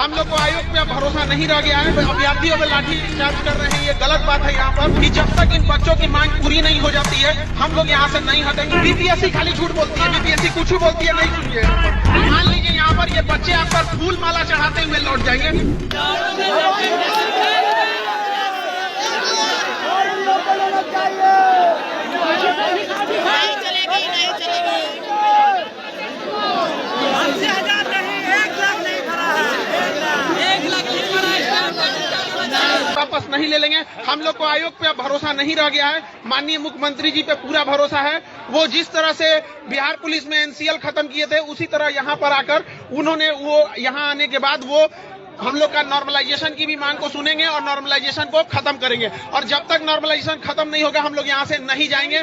हम लोग को आयोग पे भरोसा नहीं रह गया है। अभ्यर्थियों पे लाठी चार्ज कर रहे हैं, ये गलत बात है। यहाँ पर कि जब तक इन बच्चों की मांग पूरी नहीं हो जाती है हम लोग यहाँ से नहीं हटेंगे। बीपीएससी खाली झूठ बोलती है, बीपीएससी कुछ बोलती है, नहीं सुनिए। मान लीजिए यहाँ पर ये बच्चे आप पर फूल माला चढ़ाते हुए लौट जाएंगे। वापस नहीं ले लेंगे। हम लोग को आयोग पे अब भरोसा नहीं रह गया है। माननीय मुख्यमंत्री जी पे पूरा भरोसा है। वो जिस तरह से बिहार पुलिस में एनसीएल खत्म किए थे उसी तरह यहाँ पर आकर उन्होंने वो यहाँ आने के बाद वो हम लोग का नॉर्मलाइजेशन की भी मांग को सुनेंगे और नॉर्मलाइजेशन को खत्म करेंगे। और जब तक नॉर्मलाइजेशन खत्म नहीं होगा हम लोग यहाँ से नहीं जाएंगे।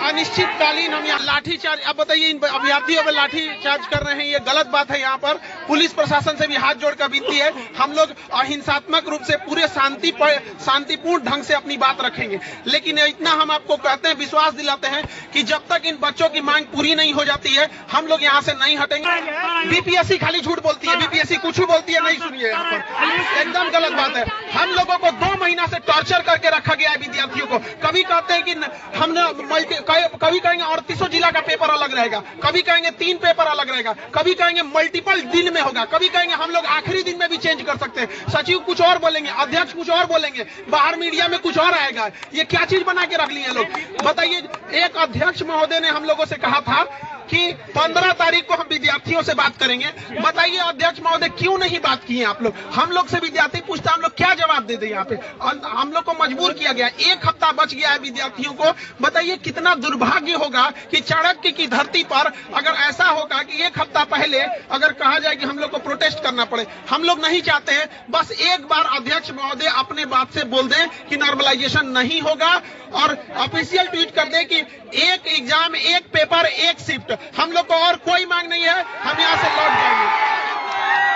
अनिश्चितकालीन हम यहाँ लाठी चार्ज, अब बताइए इन अभ्यर्थियों पर लाठी चार्ज कर रहे हैं, ये गलत बात है। यहाँ पर पुलिस प्रशासन से भी हाथ जोड़कर विनती है, हम लोग अहिंसात्मक रूप से पूरे शांतिपूर्ण ढंग से अपनी बात रखेंगे। लेकिन इतना हम आपको कहते हैं, विश्वास दिलाते हैं कि जब तक इन बच्चों की मांग पूरी नहीं हो जाती है हम लोग यहाँ से नहीं हटेंगे। बीपीएससी खाली झूठ बोलती है, बीपीएससी कुछ बोलती है, नहीं सुनिए। यहाँ पर एकदम गलत बात है। हम लोगों को 2 महीना से टॉर्चर करके रखा गया है विद्यार्थियों को। कभी कहते हैं कि हमने कभी कहेंगे 38 जिला का पेपर अलग रहेगा, कभी कहेंगे 3 पेपर अलग रहेगा, कभी कहेंगे मल्टीपल दिन में होगा, कभी कहेंगे हम लोग आखिरी दिन में भी चेंज कर सकते हैं। सचिव कुछ और बोलेंगे, अध्यक्ष कुछ और बोलेंगे, बाहर मीडिया में कुछ और आएगा। ये क्या चीज बना के रख लिए लोग, बताइए। एक अध्यक्ष महोदय ने हम लोगों से कहा था कि 15 तारीख को हम विद्यार्थियों से बात करेंगे। बताइए अध्यक्ष महोदय क्यों नहीं बात किए आप लोग? हम लोग से विद्यार्थी पूछता, हम लोग क्या जवाब दे दें? यहाँ पे हम लोग को मजबूर किया गया। 1 हफ्ता बच गया है विद्यार्थियों को। बताइए कितना दुर्भाग्य होगा कि चाणक्य की धरती पर अगर ऐसा होगा कि 1 हफ्ता पहले अगर कहा जाए कि हम लोग को प्रोटेस्ट करना पड़े। हम लोग नहीं चाहते हैं। बस एक बार अध्यक्ष महोदय अपने बात से बोल दें कि नॉर्मलाइजेशन नहीं होगा और ऑफिशियल ट्वीट कर दें कि 1 एग्जाम, 1 पेपर, 1 शिफ्ट। हम लोग को और कोई मांग नहीं है, हम यहाँ से लौट जाएंगे।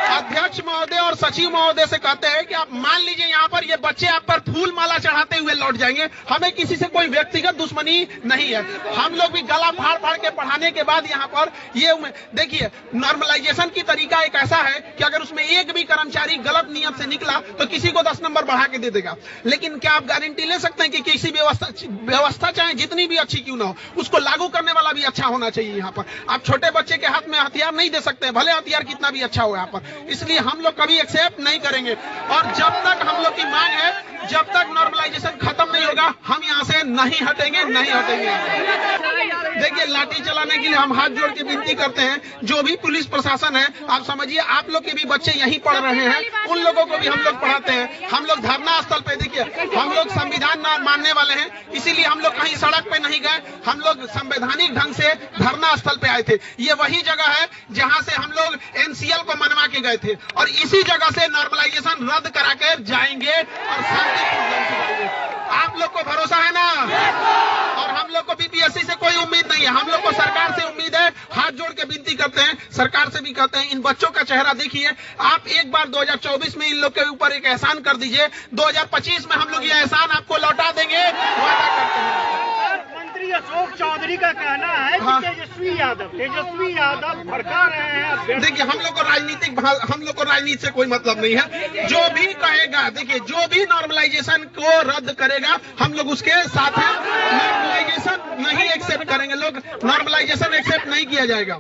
अध्यक्ष महोदय और सचिव महोदय से कहते हैं कि आप मान लीजिए यहाँ पर ये बच्चे आप पर फूल माला चढ़ाते हुए लौट जाएंगे। हमें किसी से कोई व्यक्तिगत दुश्मनी नहीं है। हम लोग भी गला फाड़ फाड़ के पढ़ाने के बाद यहाँ पर ये देखिए, नॉर्मलाइजेशन की तरीका एक ऐसा है कि अगर उसमें एक भी कर्मचारी गलत नियम से निकला तो किसी को 10 नंबर बढ़ा के दे देगा। लेकिन क्या आप गारंटी ले सकते हैं कि किसी व्यवस्था चाहे जितनी भी अच्छी क्यों ना हो, उसको लागू करने वाला भी अच्छा होना चाहिए? यहाँ पर आप छोटे बच्चे के हाथ में हथियार नहीं दे सकते, भले हथियार कितना भी अच्छा हो यहाँ पर। इसलिए हम लोग कभी एक्सेप्ट नहीं करेंगे। और जब तक हम लोग की मांग है, जब तक नॉर्मलाइजेशन खत्म नहीं होगा हम यहाँ से नहीं हटेंगे, नहीं हटेंगे। देखिए लाठी चलाने के लिए हम हाथ जोड़ के विनती करते हैं, जो भी पुलिस प्रशासन है, आप समझिए आप लोग के भी बच्चे यहीं पढ़ रहे हैं, उन लोगों को भी हम लोग पढ़ाते हैं। हम लोग धरना स्थल पे, देखिए हम लोग संविधान मानने वाले हैं, इसीलिए हम लोग कहीं सड़क पे नहीं गए। हम लोग संवैधानिक ढंग से धरना स्थल पे आए थे। ये वही जगह है जहाँ से हम लोग एनसीएल को मनवा के गए थे और इसी जगह से नॉर्मलाइजेशन रद्द करा के जाएंगे और शांतिपूर्ण ढंग से जाएंगे। आप लोग को भरोसा है ना? और हम लोग को बीपीएससी से कोई उम्मीद नहीं है, हम लोग को सरकार से उम्मीद है। हाथ जोड़ के विनती करते हैं, सरकार से भी कहते हैं, इन बच्चों का चेहरा देखिए। आप एक बार 2024 में इन लोग के ऊपर एक एहसान कर दीजिए, 2025 में हम लोग ये एहसान आपको लौटा देंगे, वादा करते हैं। मंत्री अशोक चौधरी का कहना है कि तेजस्वी यादव भड़का रहे हैं। देखिए हम लोग को राजनीति से कोई मतलब नहीं है। जो भी कहेगा, देखिए जो भी नॉर्मलाइजेशन को रद्द करेगा हम लोग उसके साथ हैं। नॉर्मलाइजेशन नहीं एक्सेप्ट करेंगे, लोग नॉर्मलाइजेशन एक्सेप्ट नहीं किया जाएगा।